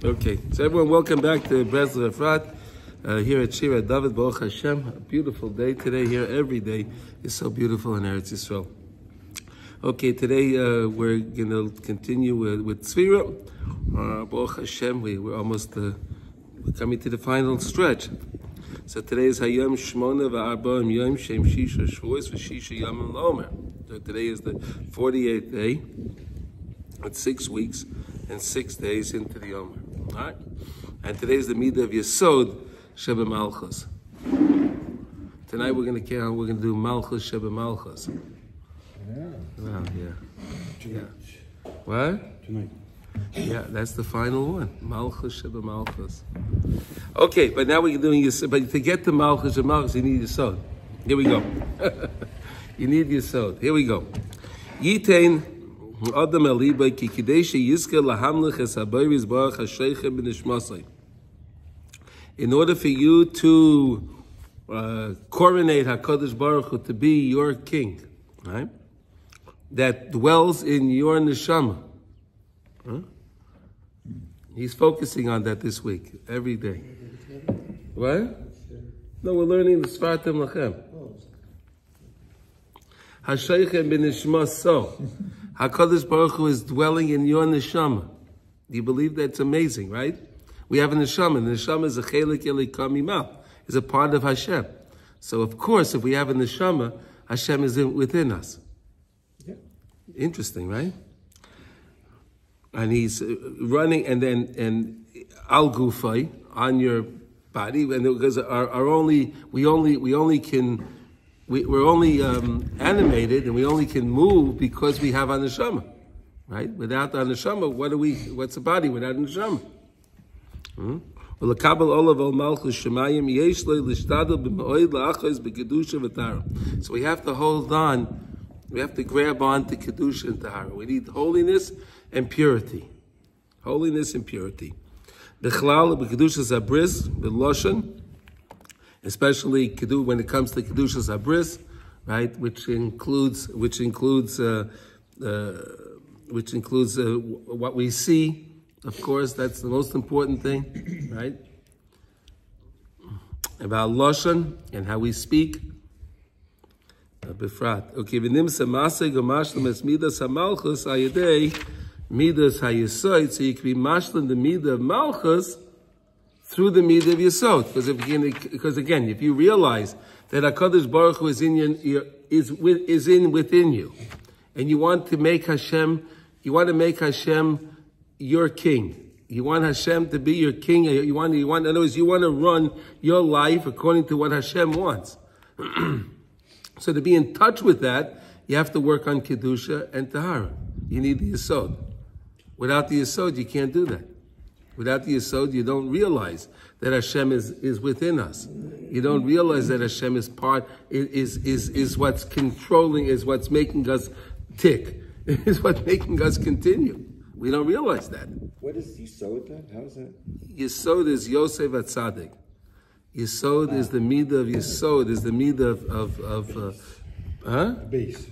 Okay, so everyone, welcome back to Breslov Efrat here at Shira David Baruch Hashem. A beautiful day today here. Every day is so beautiful in Eretz Yisrael. Okay, today we're going to continue with Sefira. Baruch Hashem, we're almost we're coming to the final stretch. So today is Hayom Shmona v'Arba'im Yom Shem Shisha Shavuos v'Shisha Yomim L'Omer. So today is the 48th day. It's 6 weeks and 6 days into the Omer. All right? And today is the Midah of Yesod Sheba Malchus. Tonight we're going to do Malchus Sheba Malchus. Yeah. Well, yeah. Tonight. Yeah. What? Tonight. Yeah, that's the final one. Malchus Sheba Malchus. Okay, but now we're doing Yesod. But to get to Malchus Sheba Malchus, you need Yesod. Here we go. You need Yesod. Here we go. Yitain Adam Aliba ki Kideshi Yizke Lahamlich Es Habayris Baruch HaSheichem B'Nishmasai. In order for you to coronate HaKadosh Baruch Hu to be your king, right? That dwells in your neshama. Huh? He's focusing on that this week, every day. What? No, we're learning the Svartim Lachem. HaSheichem B'Nishmasai. HaKadosh Baruch Hu is dwelling in your neshama. Do you believe that's amazing, right? We have a neshama. The neshama is a chelik elikam imah, is a part of Hashem. So of course, if we have a neshama, Hashem is within us. Yeah. Interesting, right? And he's running, and al gufay, on your body, and because we're only animated and we only can move because we have a neshama, right? Without the neshama, what's a body without a neshama? So we have to hold on, we have to grab on to Kedusha and Tahara. We need holiness and purity. Holiness and purity. B'chlal, b'Kedusha Zabris, b'Loshan, especially when it comes to Kedusha Zabris, right, which includes what we see. Of course, that's the most important thing, right? About Loshan and how we speak. Befrat. Okay, v'nimsa masay gomashlam es midas hamalchus ayadei midas hayesod. So you can be mashlam the midah of malchus through the midah of Yesod. Because again, if you realize that HaKadosh Baruch Hu is within you, and you want to make Hashem your king. You want Hashem to be your king. In other words, you want to run your life according to what Hashem wants. So to be in touch with that, you have to work on Kedusha and Tahara. You need the Yesod. Without the Yesod, you can't do that. Without the Yesod, you don't realize that Hashem is within us. You don't realize that Hashem is what's controlling, is what's making us tick, is what's making us continue. We don't realize that. What is Yesod then? How is that? Yesod is Yosef HaTzadik. Yesod is the midah of Yesod, is the midah of The base.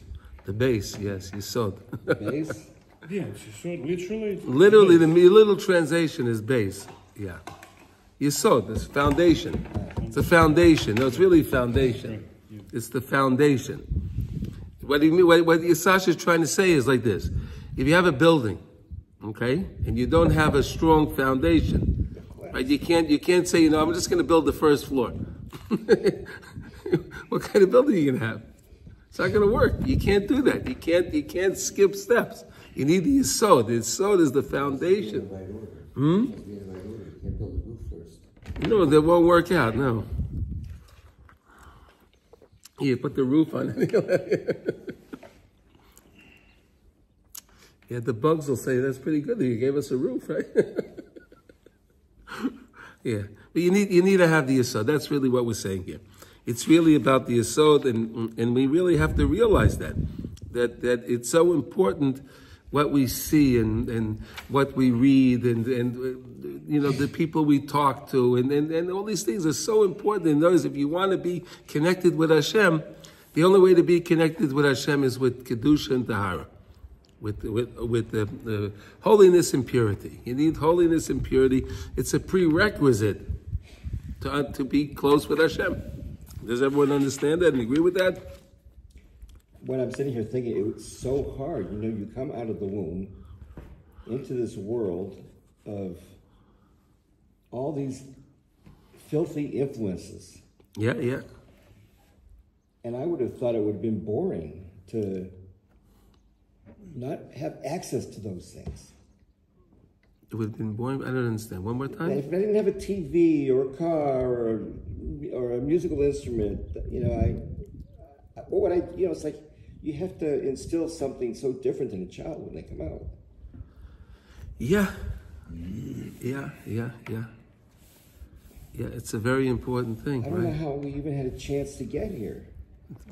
The base, yes, Yesod. Base? Yeah, Yesod, literally. Literally, the little translation is base. Yeah. Yesod, it's foundation. It's a foundation. No, it's really foundation. It's the foundation. What Yisasha is trying to say is like this. If you have a building, okay, and you don't have a strong foundation, right? You can't say, I'm just going to build the first floor. What kind of building are you going to have? It's not going to work. You can't do that. You can't skip steps. You need the Yesod. The Yesod is the foundation. You can't build the roof first. No, that won't work out. No. You put the roof on it. Yeah, the bugs will say, that's pretty good that you gave us a roof, right? Yeah, but you need to have the Yesod. That's really what we're saying here. It's really about the Yesod, and we really have to realize that it's so important what we see and what we read and the people we talk to and all these things are so important. And those, if you want to be connected with Hashem, the only way to be connected with Hashem is with Kedusha and Tahara. with the holiness and purity. You need holiness and purity. It's a prerequisite to be close with Hashem. Does everyone understand that and agree with that? When I'm sitting here thinking, it was so hard. You know, you come out of the womb into this world of all these filthy influences. Yeah, yeah. And I would have thought it would have been boring to not have access to those things. It would have been boring. I don't understand. One more time. If I didn't have a TV or a car or a musical instrument, you know, it's like you have to instill something so different in a child when they come out. Yeah. Yeah, it's a very important thing. I don't know how we even had a chance to get here.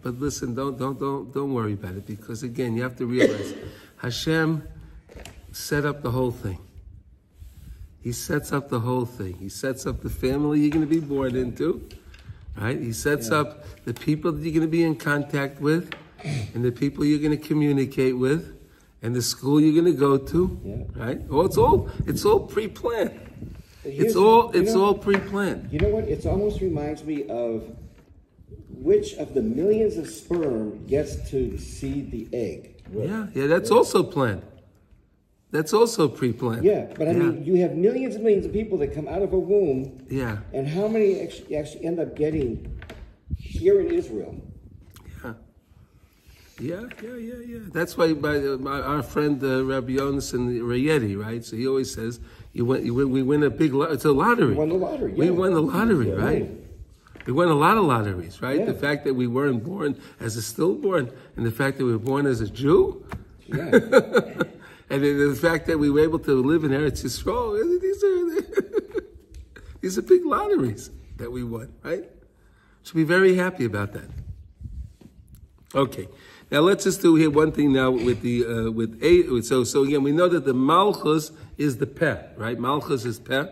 But listen, don't worry about it, because again, you have to realize Hashem set up the whole thing. He sets up the whole thing. He sets up the family you're going to be born into, right? He sets up the people that you're going to be in contact with, and the people you're going to communicate with, and the school you're going to go to, right? Well, it's all pre-planned. It's all pre-planned. You know what? It almost reminds me of which of the millions of sperm gets to seed the egg. Yeah, that's also planned. That's also pre-planned. Yeah, but I mean, you have millions and millions of people that come out of a womb. Yeah. And how many actually end up getting here in Israel? Yeah. That's why our friend Rabbi Yonason Rayedi, right? So he always says, we win a big it's a lottery. We won the lottery. We won the lottery, right? We won a lot of lotteries, right? Yeah. The fact that we weren't born as a stillborn, and the fact that we were born as a Jew. Yeah. And the fact that we were able to live in Eretz Yisrael, these are big lotteries that we won, right? Should be very happy about that. Okay, now let's just do here one thing now with the so again we know that the Malchus is the peh, right? Malchus is peh,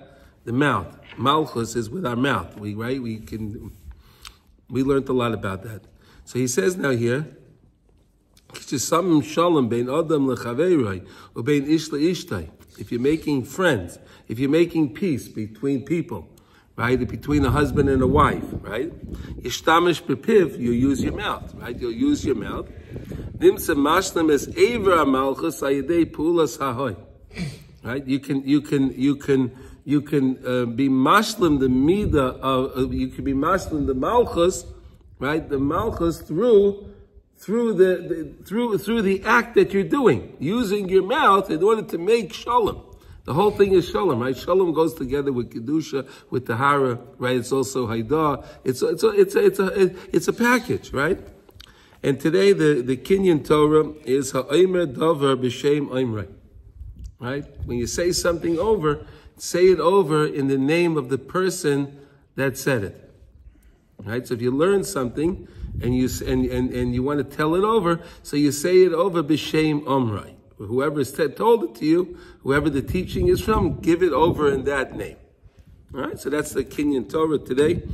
the mouth. Malchus is with our mouth. We learned a lot about that. So he says now here. If you're making friends, if you're making peace between people, right? Between a husband and a wife, right? You use your mouth, right? You'll use your mouth. Right? You can be mashlim the midah of you can be mashlim the malchus, right? The malchus through the act that you're doing, using your mouth in order to make shalom. The whole thing is shalom, right? Shalom goes together with kedusha, with tahara, right? It's also haidah. It's a package, right? And today the Kinyan Torah is ha'omer davar b'shem oimrei, right? When you say something over, say it over in the name of the person that said it, right? So if you learn something and you want to tell it over, so you say it over b'shem omrai. Whoever told it to you, whoever the teaching is from, give it over in that name. All right, so that's the Kinyan Torah today.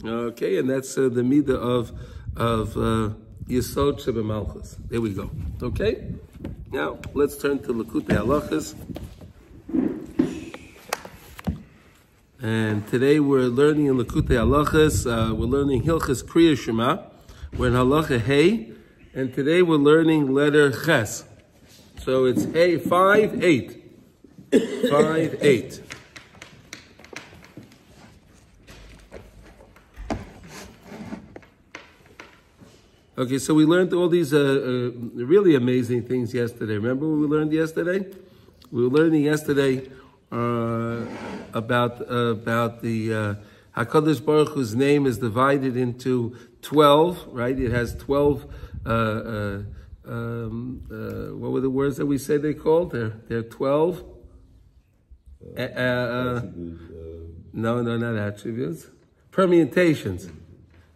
Okay, and that's the midah of Yesod Shebemalchus. There we go. Okay, now let's turn to Likutey Halachos. And today we're learning in Likutey Halachos. We're learning Hilchos Kriya Shema. We're in Halacha Hey, and today we're learning letter Ches. So it's Hey 5-8. 5-8. Okay, so we learned all these really amazing things yesterday. Remember what we learned yesterday? We were learning yesterday about the HaKadosh Baruch Hu's name is divided into 12, right? It has 12, what were the words that we said they called? They're 12. No, not attributes. Permutations,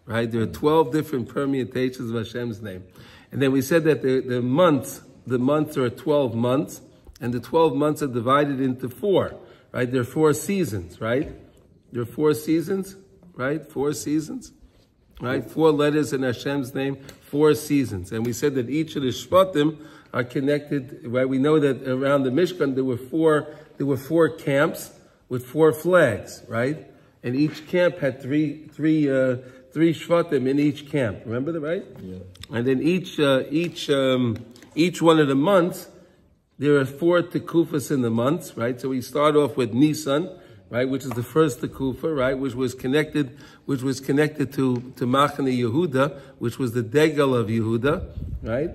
right? There are 12 different permutations of Hashem's name. And then we said that the months are 12 months, and the 12 months are divided into 4, right? There are 4 seasons, right? There are 4 seasons, right? 4 seasons, right? 4 letters in Hashem's name, 4 seasons. And we said that each of the Shvatim are connected. Right? We know that around the Mishkan there were four camps with 4 flags, right? And each camp had three shvatim in each camp. Remember that, right? Yeah. And then each one of the months, there are 4 tekufas in the months, right? So we start off with Nisan, right, which is the first tekufa, right, which was connected to Machane Yehuda, which was the Degel of Yehuda, right?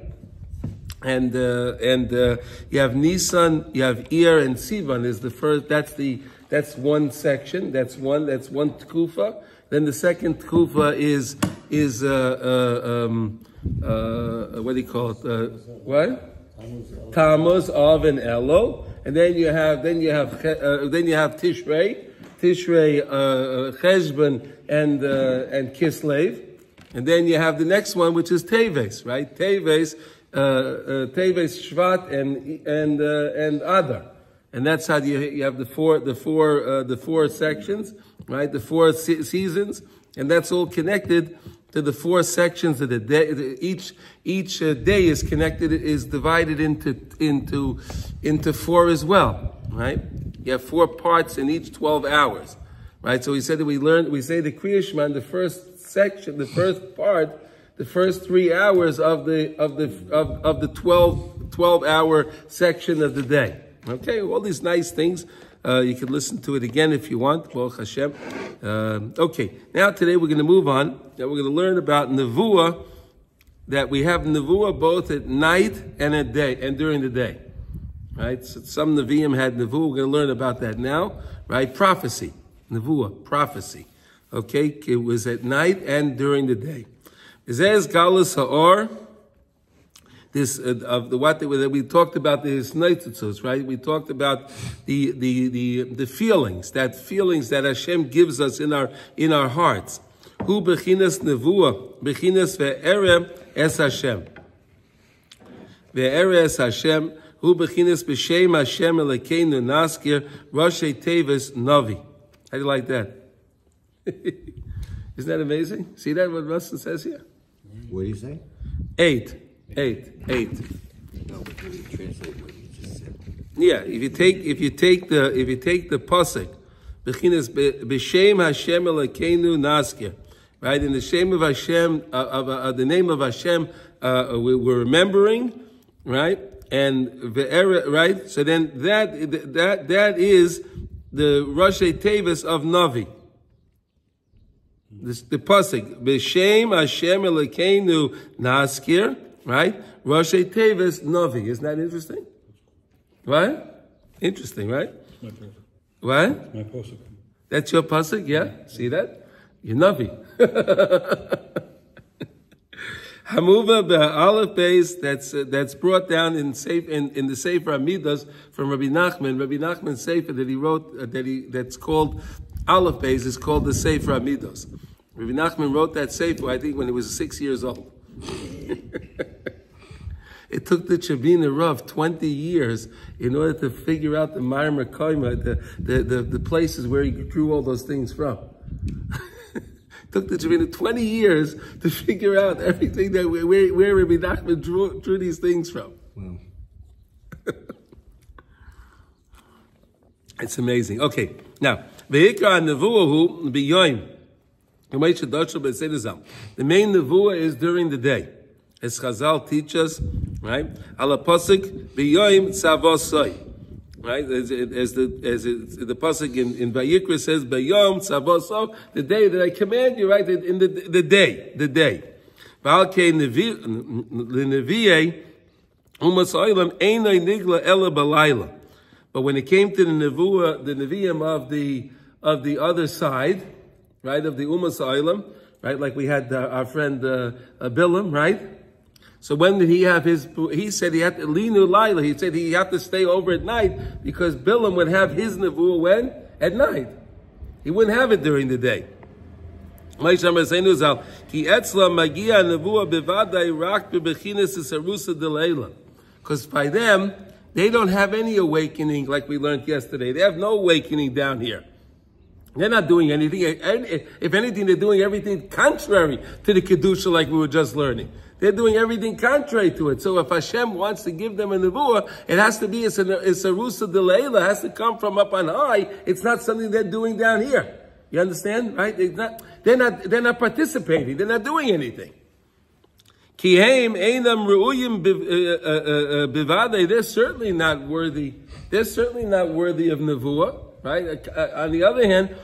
And you have Nisan, you have Iyar, and Sivan is the first. That's one section. That's one tekufa. Then the second tekufa is what do you call it? What? Tammuz, Av, and Elul. And then you have Tishrei, Cheshvan, and Kislev. And then you have the next one, which is Teves, right? Teves, Shvat, and Adar. And that's how you have the four sections, right? The 4 seasons, and that's all connected to the 4 sections of the day. Each day is connected, is divided into 4 as well, right? You have 4 parts in each 12 hours, right? So we said that we say the Kriya Shema in the first section, the first part, the first 3 hours of the 12-hour section of the day. Okay, all these nice things. You can listen to it again if you want. Baruch Hashem. Okay, now today we're going to move on. Now we're going to learn about Nevuah, that we have Nevuah both at night and at day and during the day. Right? So some Nevi'im had Nevuah. We're going to learn about that now. Right? Prophecy. Nevuah, prophecy. Okay, it was at night and during the day. Zez Galus Ha'or. This of the what that we talked about, the Sneitzutzus, right? We talked about the feelings that Hashem gives us in our hearts. Hu bechinas nevuah, bechinas ve'ere es Hashem, ve'ere es Hashem. Hu bechinas b'shem Hashem Elokeinu naskir Roshei Teves Navi. How do you like that? Isn't that amazing? See that what Rustin says here? What do you say? 8. No, but can you translate what you just said? Yeah, if you take the pasuk, bechinas b'shem Hashem Elokeinu naskir, right? In the shame of Hashem, the name of Hashem, we're remembering, right? And ve'era, right? So then that is the Roshei Teves of Navi. The pasuk b'shem Hashem Elokeinu naskir. Right? Roshei Teves Navi. Isn't that interesting? Right? Interesting, right? My pasuk. What? My pasuk. That's your pasuk, yeah? See that? You're Navi. Hamuva be'alef beis, that's brought down in the Sefer Amidas from Rabbi Nachman. Rabbi Nachman's Sefer that he wrote, that's called Aleph Beis, is called the Sefer Amidas. Rabbi Nachman wrote that Sefer, I think, when he was 6 years old. It took the Chabina Rav 20 years in order to figure out the Marmar Koima, the places where he drew all those things from. It took the Chabina 20 years to figure out everything that where Rabbi Nachman drew these things from. Wow. It's amazing. Okay, now Ve'ikra Nevuahu B'yoyim. The main nevuah is during the day, as Chazal teach us, right? Ala pasuk b'yoyim tzavosoi, right? As the pasuk in Vayikra says, b'yom tzavosoi, the day that I command you, right? In the day. V'alkei nevi'ei umas oilam einay nigla ela b'layla. But when it came to the nevuah, the nevi'im of the other side, right, of the Umas Oilam, right, like we had our friend Bilam, right? So when did he have he said he had to, Linu Laila, he said he had to stay over at night because Bilam would have his nevuah when? At night. He wouldn't have it during the day. Because by them, they don't have any awakening like we learned yesterday. They have no awakening down here. They're not doing anything. If anything, they're doing everything contrary to the Kedusha like we were just learning. They're doing everything contrary to it. So if Hashem wants to give them a nevuah, it has to be, it's a rusa de leila, it has to come from up on high. It's not something they're doing down here. You understand? Right? They're not participating. They're not doing anything. Kiheim einam ru'uyim bivadei. They're certainly not worthy. They're certainly not worthy of nevuah. Right? On the other hand,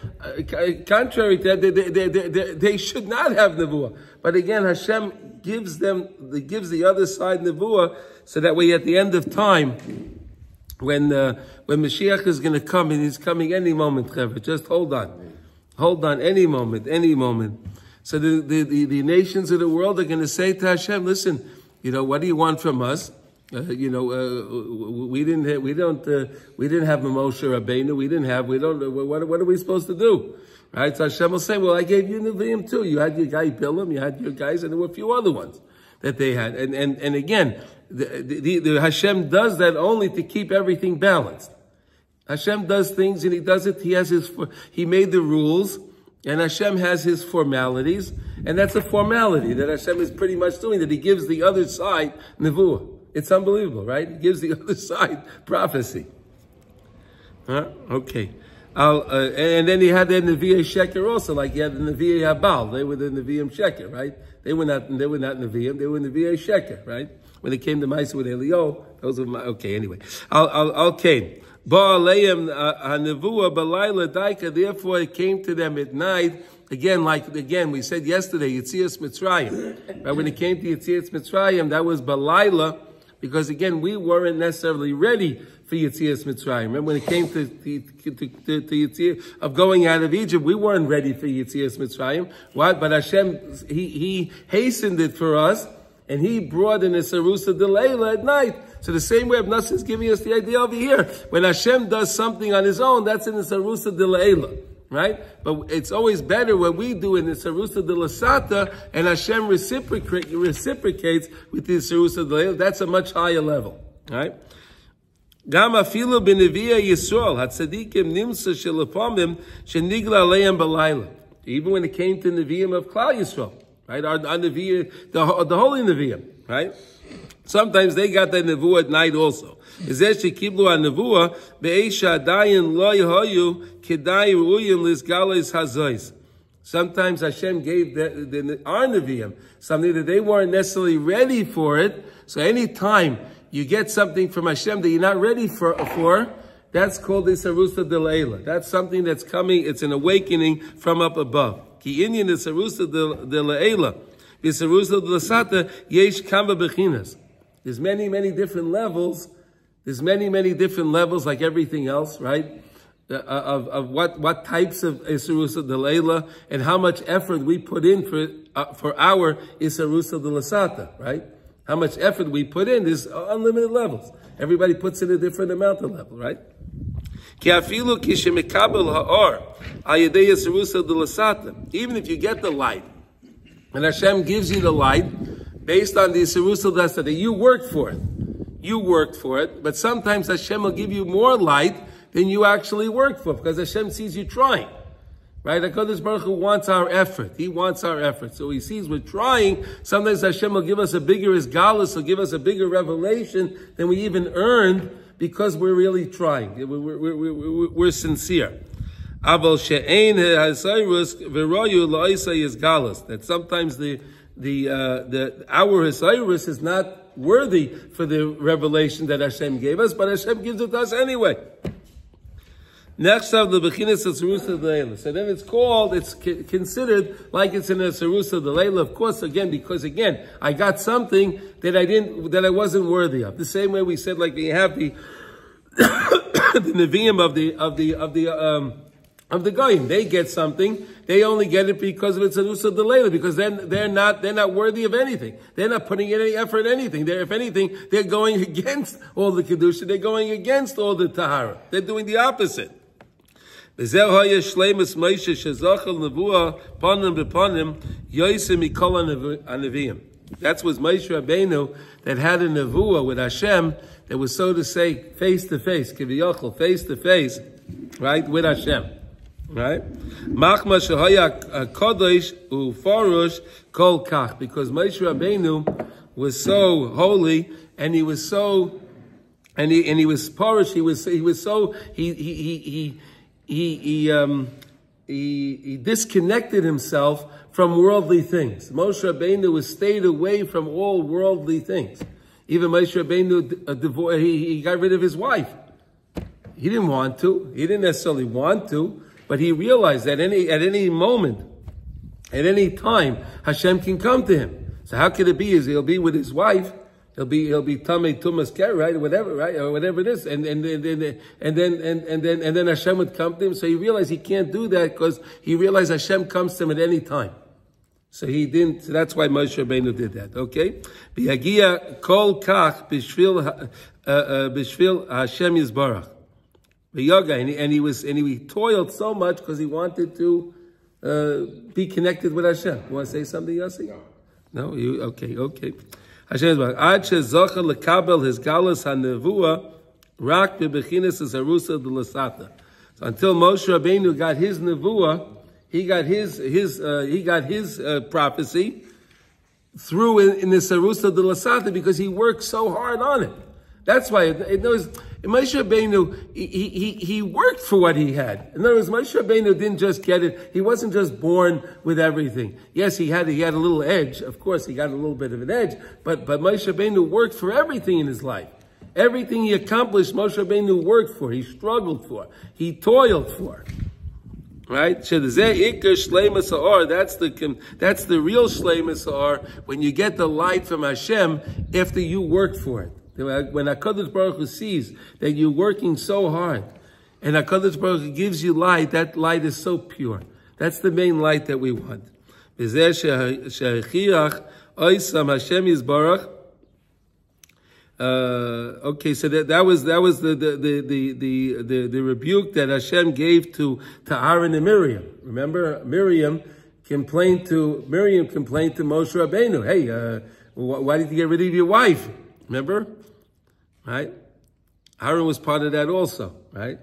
contrary to that, they should not have nevuah. But again, Hashem gives the other side nevuah, so that way at the end of time, when Mashiach is going to come, and he's coming any moment, Chevra, just hold on, any moment. So the nations of the world are going to say to Hashem, listen, what do you want from us? We didn't have a Moshe Rabbeinu. What are we supposed to do? Right? So Hashem will say, well, I gave you Nevi'im too. You had your guy Bilam, you had your guys, and there were a few other ones that they had. And again, the Hashem does that only to keep everything balanced. Hashem does things, and he does it, he made the rules, and Hashem has his formalities, and that's a formality that Hashem is pretty much doing, that he gives the other side nevuah. It's unbelievable, right? He gives the other side prophecy. Okay. And then he had the Nevi'im Sheker also, like he had the Nevi'im Habal. They were the Nevi'im Sheker, right? They were not Nevi'im, they were Nevi'im Sheker, right? When it came to Maisa with Elio, those were okay, anyway. Okay. Ba'aleim ha-nevuah b'layla daika, therefore it came to them at night. Again, we said yesterday, Yetzias Mitzrayim. Right? When it came to Yetzias Mitzrayim, that was b'layla, because again, we weren't necessarily ready for Yetzias Mitzrayim. Remember, when it came to Yetzias of going out of Egypt, we weren't ready for Yetzias Mitzrayim. What? But Hashem, He hastened it for us, and He brought in a Sarusa Delayla at night. So the same way Abnas is giving us the idea over here. When Hashem does something on His own, that's in the Sarusa Delayla. Right? But it's always better when we do it in the Sarusa de la Sata, and Hashem reciprocates with the Sarusa de la. That's a much higher level. Right? Gam afilu b'neviya Yisrael hatzadikim nimsa shelapamim shenigla aleim b'layla. Even when it came to Nevi'im of Klal Yisrael, right? Our Nevi'im, the holy Nevi'im, right? Sometimes they got that nevuah at night also. Sometimes Hashem gave our Nevi'im something that they weren't necessarily ready for it. So any time you get something from Hashem that you're not ready for, that's called the Sarusa de Leila. That's something that's coming, it's an awakening from up above. Ki inyan the Sarusa de Leila, the Sarusa de Lasata, yesh kamba bechinas. There's many different levels. There's many different levels, like everything else, right? Of what types of Isarusa de Leila and how much effort we put in for our Isarusa de Lasata, right? How much effort we put in is unlimited levels. Everybody puts in a different amount of level, right? Even if you get the light, and Hashem gives you the light, based on the Sarusa Dasada, you worked for it. But sometimes Hashem will give you more light than you actually worked for, because Hashem sees you trying. Right? HaKadosh Baruch Hu wants our effort. He wants our effort. So He sees we're trying. Sometimes Hashem will give us a bigger Isgalus, will give us a bigger revelation than we even earned, because we're really trying. We're sincere. Aval she'ein ha'asayros v'royu la'isa yizgalus. That sometimes our Hasiris is not worthy for the revelation that Hashem gave us, but Hashem gives it to us anyway. Next of the Bechinas of Sarusa Delayla. So then it's considered like it's in a Sarusa Delayla, of course, because I got something that I wasn't worthy of. The same way we said, like we have the Nevi'im of the Goyim. They get something. They only get it because of its Sarusa Delayla, because then they're not worthy of anything. They're not putting in any effort in anything. If anything, they're going against all the Kedusha. They're going against all the Tahara. They're doing the opposite. That's was Moshe Rabbeinu that had a nevuah with Hashem that was, so to say, face to face, kiviyachol, face to face, right, with Hashem. Right? Machma shehaya kodesh ufarush kol kach, because Moshe Rabbeinu was so holy, and he was so, and he was parish. He was so he disconnected himself from worldly things. Moshe Rabbeinu was stayed away from all worldly things. Even Moshe Rabbeinu, he got rid of his wife. He didn't want to. He didn't necessarily want to, but he realized that at any moment, at any time, Hashem can come to him. So how could it be? Is he'll be with his wife? He'll be tamei tumas ker, right, or whatever, right, or whatever it is, and then Hashem would come to him. So he realized he can't do that because he realized Hashem comes to him at any time. So he didn't. So that's why Moshe Rabbeinu did that. Okay, B'yagia kol kach b'shvil Hashem Yisbarach. And he toiled so much because he wanted to be connected with Hashem. You want to say something, Yossi? No. You okay? Hashem Yisbarach. Ad shezocha lekabel his galus hanevua rak bebechinas es harusa delasata. So until Moshe Rabbeinu got his nevuah, he got his prophecy through in the Sarusa de la Sata because he worked so hard on it. That's why Moshe Rabbeinu, he worked for what he had. In other words, Moshe Rabbeinu didn't just get it. He wasn't just born with everything. Yes, he had a little edge. Of course, he got a little bit of an edge. But Moshe Rabbeinu worked for everything in his life. Everything he accomplished, Moshe Rabbeinu worked for. He struggled for. He toiled for. Right? That's the real Shleimus Ha'or, when you get the light from Hashem after you work for it. When HaKadosh Baruch Hu sees that you're working so hard, and HaKadosh Baruch Hu gives you light, that light is so pure. That's the main light that we want. Okay, so that was the rebuke that Hashem gave to Aaron and Miriam. Remember, Miriam complained to Moshe Rabbeinu. Hey, why did you get rid of your wife? Remember, right? Aaron was part of that also, right?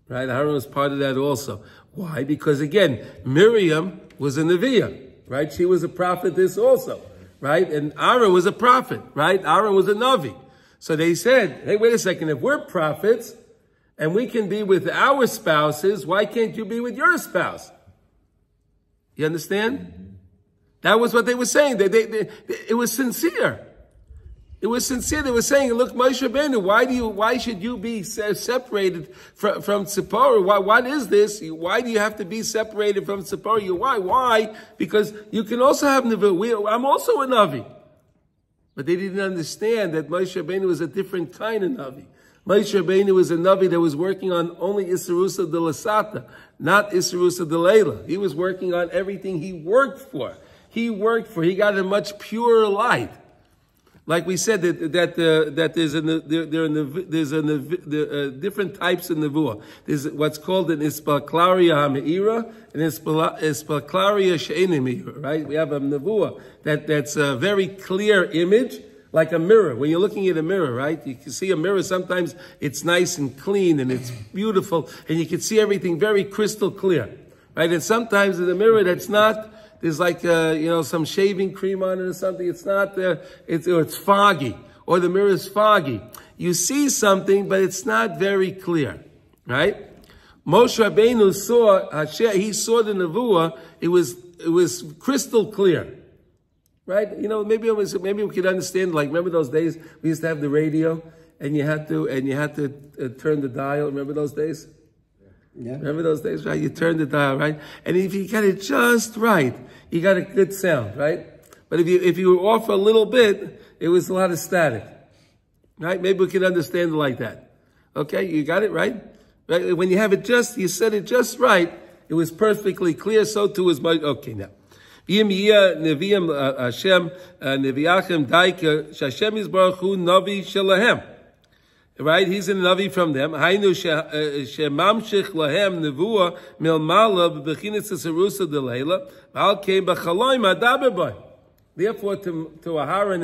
Right? Aaron was part of that also. Why? Because again, Miriam was a Neviah, right? She was a prophetess also, right? And Aaron was a prophet, right? Aaron was a Navi. So they said, hey, wait a second, if we're prophets and we can be with our spouses, why can't you be with your spouse? You understand? That was what they were saying. It was sincere. It was sincere. They were saying, look, Moshe Rabbeinu, why should you be separated from Tzipporah? What is this? Why do you have to be separated from Tzipporah? Why? Because you can also have Navi. I'm also a Navi. But they didn't understand that Moshe Rabbeinu was a different kind of Navi. Moshe Rabbeinu was a Navi that was working on only Isarusa de Lasata, not Isarusa de Leila. He was working on everything he worked for. He got a much purer light. Like we said, that there's different types of nevuah. There's what's called an ispaklaria ha'meira and ispaklaria she'eina meira, right? We have a nevuah that's a very clear image, like a mirror. When you're looking at a mirror, right? You can see a mirror, sometimes it's nice and clean and it's beautiful and you can see everything very crystal clear, right? And sometimes in the mirror that's not, there's like, some shaving cream on it or something. It's not there. It's foggy, or the mirror is foggy. You see something, but it's not very clear, right? Moshe Rabbeinu saw Hashem. He saw the nevuah. It was crystal clear, right? Maybe we could understand. Like, remember those days we used to have the radio, and you had to turn the dial. Remember those days? Yeah. Remember those days, right? You turn the dial, right? And if you got it just right, you got a good sound, right? But if you were off a little bit, it was a lot of static, right? Maybe we can understand it like that. Okay, you got it right? Right? When you have it you said it just right, it was perfectly clear. So too was my. Okay, now. Nevi'im Hashem Nevi'achem Daika Shashem Yisbarach Hu Navi Shelahem. Right, he's a Navi from them. Hainu shemamshich lahem nevuah milmala b'bechinas hasarusa delayla al came b'chaloim adaber. Therefore, to Aharon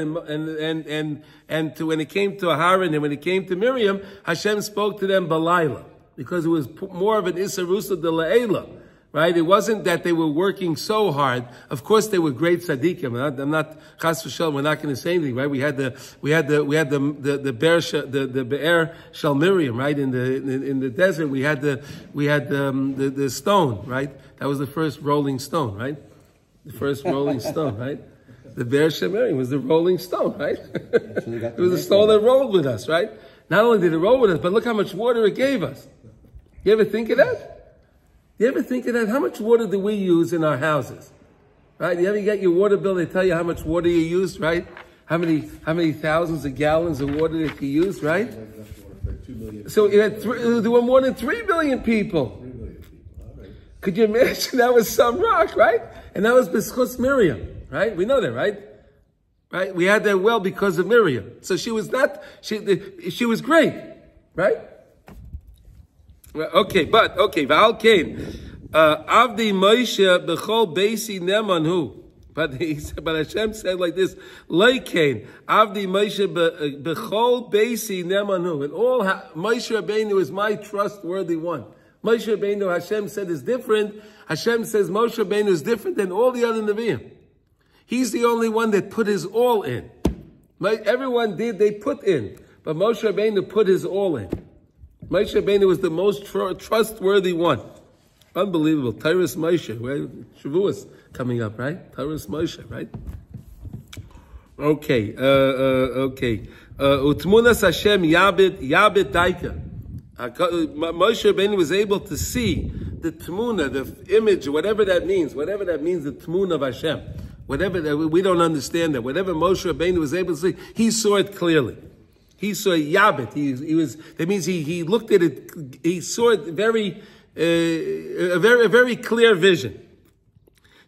and to when it came to Aharon and when it came to Miriam, Hashem spoke to them balayla. because it was more of an Isarusa de La'ela, right? It wasn't that they were working so hard. Of course, they were great tzaddikim. I'm not chas v'shalom. We're not going to say anything, right? We had the Be'er Shel Miriam, right? In the desert, we had the stone, right? That was the first rolling stone, right? The first rolling stone, right? The Be'er Shel Miriam was the rolling stone, right? It was a stone that rolled with us, right? Not only did it roll with us, but look how much water it gave us. You ever think of that? You ever think of that? How much water do we use in our houses? Right? You ever get your water bill, they tell you how much water you used, right? How many thousands of gallons of water that you used, right? So there were more than 3 billion people. Could you imagine? That was some rock, right? And that was B'schus Miriam, right? We know that, right? Right? We had that well because of Miriam. So she was she was great, right? Okay, V'al Kain, Avdi Moshe b'chol beisi nemanhu. But Hashem said like this, Lei Kain, Avdi Moshe b'chol beisi nemanhu. And all Moshe Rabbeinu is my trustworthy one. Moshe Rabbeinu, Hashem said, is different. Hashem says Moshe Rabbeinu is different than all the other Nevi'im. He's the only one that put his all in. Everyone did, they put in. But Moshe Rabbeinu put his all in. Moshe Rabbeinu was the most trustworthy one. Unbelievable. Tyrus Moshe, right? Shavuos coming up, right? Tyrus Moshe, right? Okay. Utmunas Hashem Yabit Daika. Moshe Rabbeinu was able to see the tmuna, the image, whatever that means, the tmuna of Hashem. Whatever that, we don't understand that. Whatever Moshe Rabbeinu was able to see, he saw it clearly. He saw Yabit. That means he looked at it, he saw it a very clear vision.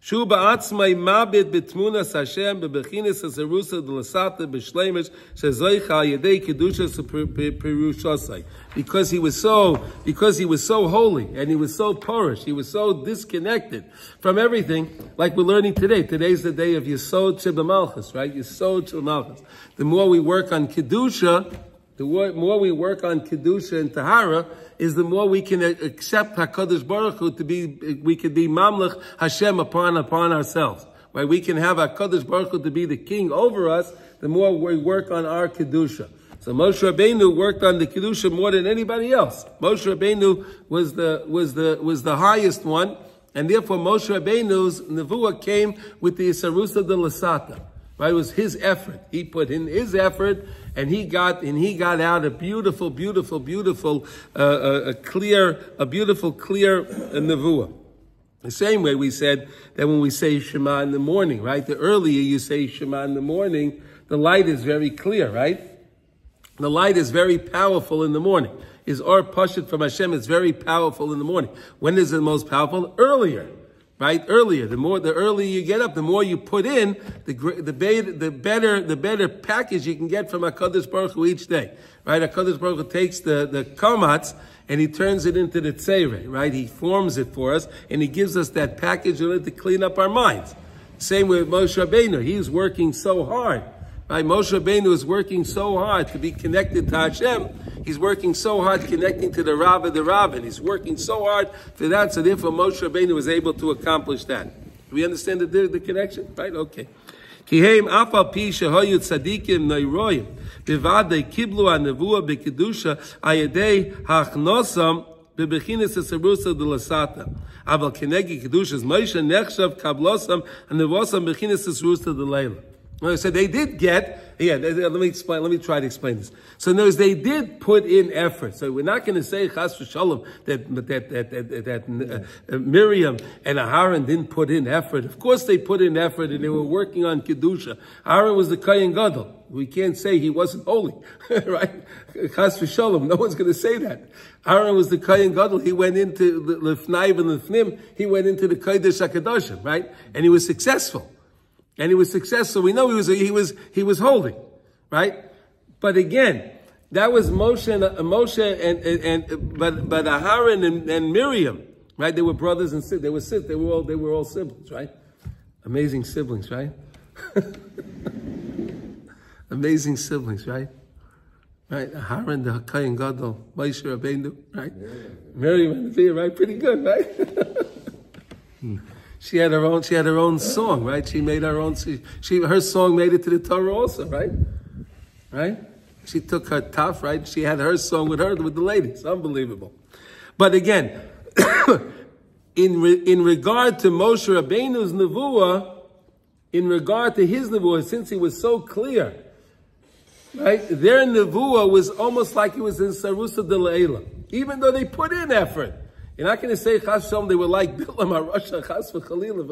Shu ba'atzmai mabit betmunas Hashem bebechinis haserusa d'lasata b'shleimus shezoicha yedei kedusha perushosai. Because he was so holy and he was so porish, he was so disconnected from everything. Like we're learning today. Today's the day of Yesod Shebemalchus, right? Yesod Shebemalchus. The more we work on kedusha, and tahara, is the more we can accept HaKadosh Baruch Hu we could be Mamlech Hashem upon ourselves. Right? We can have HaKadosh Baruch Hu to be the king over us, the more we work on our Kedusha. So Moshe Rabbeinu worked on the Kedusha more than anybody else. Moshe Rabbeinu was the highest one, and therefore Moshe Rabbeinu's Nevuah came with the Isarusa de Lasata. Right? It was his effort. He put in his effort, and he got out a beautiful, clear nevuah. The same way we said that when we say Shema in the morning, right? The earlier you say Shema in the morning, the light is very clear, right? The light is very powerful in the morning. Is Or Pashut from Hashem is very powerful in the morning. When is it most powerful? Earlier. Right? Earlier. The earlier you get up, the more you put in, the better package you can get from HaKadosh Baruch Hu each day. Right? HaKadosh Baruch Hu takes the kamatz and he turns it into the tzeireh, right? He forms it for us and he gives us that package in order to clean up our minds. Same with Moshe Rabbeinu. He's working so hard. Right? Moshe Rabbeinu is working so hard to be connected to Hashem. He's working so hard connecting to the Rav and the Rabbin. He's working so hard for that, so therefore Moshe Rabbeinu was able to accomplish that. Do we understand the connection? Right? Okay. Kiheim afal pi shehoyu tzadikim neiroyim bevadei kiblu hanevuah bekedusha ayedei hachnosam bebechinas esarusa de lasata. Aval kenegi kedushas Moshe nechshav kablosam hanevosam bechinas esarusa de leila. So they did get, let me try to explain this. So in other words, they did put in effort. So we're not going to say, chas v'shalom, that Miriam and Aharon didn't put in effort. Of course they put in effort and they were working on Kedusha. Aharon was the Kohen Gadol. We can't say he wasn't holy, right? Chas v'shalom, no one's going to say that. Aharon was the Kohen Gadol. He went into the Lefnai and Lefnim. He went into the Kodesh HaKadoshim, right? And he was successful. And he was successful. We know he was holy, right? But again, that was Moshe but Aharon and Miriam, right? They were brothers and sisters. They were all siblings, right? Amazing siblings, right? Amazing siblings, right? right? Aaron the Kayin Gadol, Moshe Rabbeinu, right? Miriam and the Neviah, right? Pretty good, right? She had her own song, right? She made her own. Her song made it to the Torah also, right? Right? She took her tough, right? She had her song with the ladies. Unbelievable. But again, in regard to Moshe Rabbeinu's nevuah, in regard to his nevuah, since he was so clear, right? Their nevuah was almost like it was in Sarusa de Le'ela, even though they put in effort. You're not going to say, Chas Shalom, they were like Bilam, Arasha, Chas v'Chalil,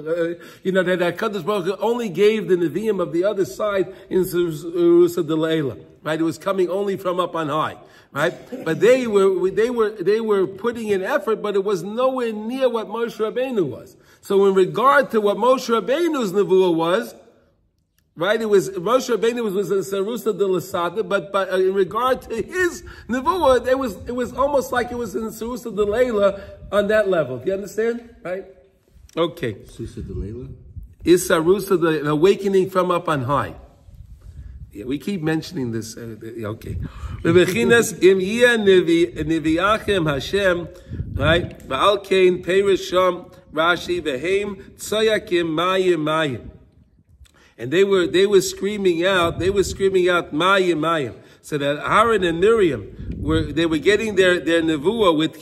that Kadosh Baruch Hu only gave the Nevi'im of the other side in Sarusa de Le'ela, right? It was coming only from up on high, right? But they were putting in effort, but it was nowhere near what Moshe Rabbeinu was. So in regard to what Moshe Rabbeinu's nevuah was, right? It was Moshe Rabbeinu was in Sarusa de Lasada, but in regard to his nevuah, it was almost like it was in Sarusa de Leila on that level. Do you understand? Right? Okay. Sarusa de Leila is Sarusa the awakening from up on high. Yeah, we keep mentioning this. Okay. Bebechinas im yeh neviachem Hashem, right? Ba'al kein perisham Rashi vehem tzayakim mayim. And they were screaming out, Mayim, Mayim. So that Aaron and Miriam were getting their nevuah with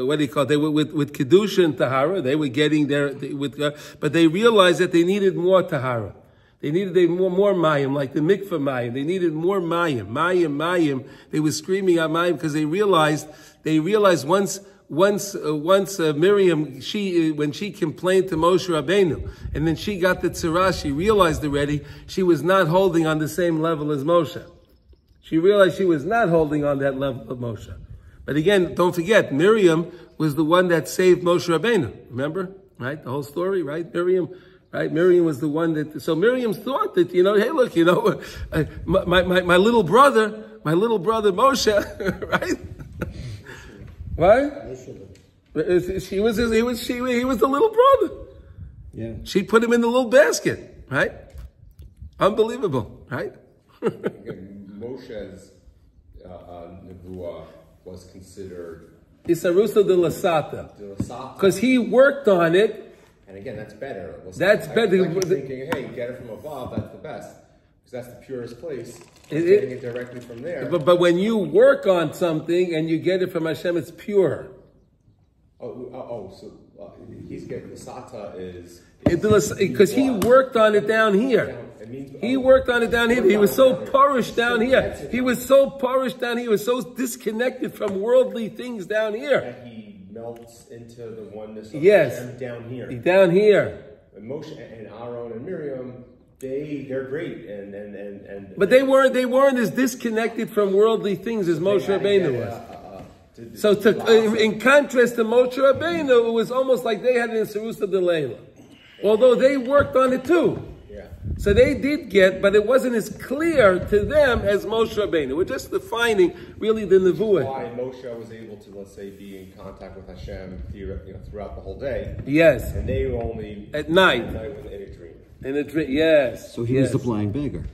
what do you call it? They were with kedusha and tahara. They were getting but they realized that they needed more tahara. They needed more mayim, like the mikveh mayim. They needed more mayim. They were screaming out mayim because they realized once Miriam, when she complained to Moshe Rabbeinu, and then she got the tzara, she realized already she was not holding on the same level as Moshe. She realized she was not holding on that level of Moshe. But again, don't forget, Miriam was the one that saved Moshe Rabbeinu. Remember? Right? The whole story, right? Miriam was the one that, so Miriam thought that, hey, look, my little brother Moshe, right? Right? He was the little brother. Yeah. She put him in the little basket, right? Unbelievable, right? Moshe's nevuah was considered Isarusa de Lasata. Because he worked on it. And again, that's better. That's better. Like thinking, hey, get it from above, that's the best. Because that's the purest place. Getting it directly from there. But when you work on something and you get it from Hashem, it's pure. So he's getting the sata is... Because he worked on it down here. He worked on it down here. He was so porish down here. He was so porish down here. He was so disconnected from worldly things down here. That he melts into the oneness of Hashem down here. Down here. And Moshe and Aaron and Miriam, they're great but they weren't as disconnected from worldly things as Moshe Rabbeinu was. So in contrast to Moshe Rabbeinu, it was almost like they had it in Sarusa de Leila. Although they worked on it too. Yeah. So they did get, but it wasn't as clear to them as Moshe Rabbeinu. We're just defining really the nevuah. Why Moshe was able to, let's say, be in contact with Hashem throughout the whole day. Yes. And they were only at night. In a dream. In a dream, yes. So he was the blind beggar.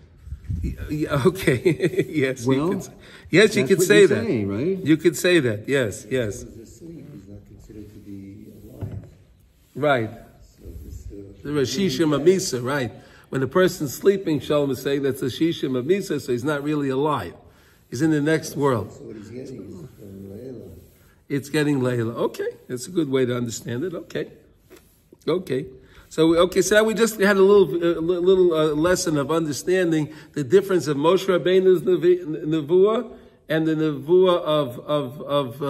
Yeah, okay. Yes. Well, you could say that. Saying, right? You could say that. Yes. Yes. He's not considered to be alive. Right. The Rashishim Amisa, right? When a person's sleeping, Shalom is saying that's a Shishim Amisa, so he's not really alive. He's in the next world. So what he's getting is from Leila. It's getting Leila. Okay. That's a good way to understand it. Okay. So now we just had a little lesson of understanding the difference of Moshe Rabbeinu's nevuah and the nevuah of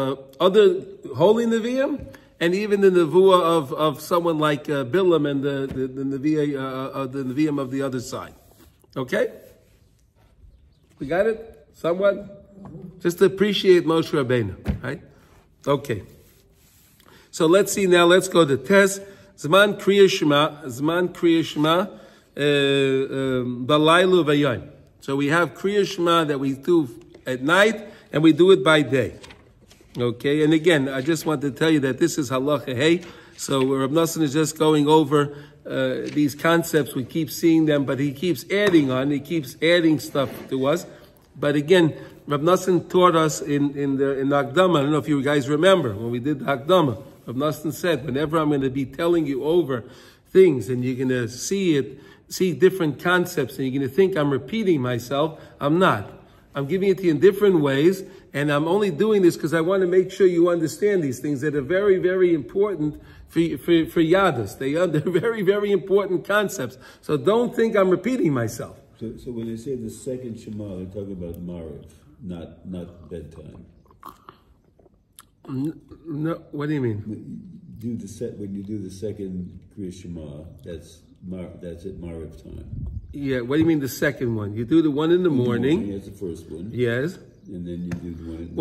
other holy nevi'im, and even the nevuah of someone like Bilam and the nevi'im of the other side. Okay? We got it? Somewhat? Just to appreciate Moshe Rabbeinu, right? Okay. So let's see now, let's go to test. Zman Kriya Shema, Balaylu Vayayim. So we have Kriya Shema that we do at night, and we do it by day. Okay, and again, I just want to tell you that this is Halacha Hey. So Rav Nosson is just going over these concepts. We keep seeing them, but he keeps adding on. He keeps adding stuff to us. But again, Rav Nosson taught us in the Hakdama. I don't know if you guys remember when we did the Hakdama. Rav Nosson said, whenever I'm going to be telling you over things and you're going to see different concepts and you're going to think I'm repeating myself, I'm not. I'm giving it to you in different ways, and I'm only doing this because I want to make sure you understand these things that are very, very important for Yadus. They're very, very important concepts. So don't think I'm repeating myself. So when they say the second Shema, they're talking about Mariv, not bedtime. No, what do you mean? When you do the second Kriya Shema, that's at Mariv time. Yeah, what do you mean the second one? You do the one in the morning. That's the first one. Yes. And then you do the one in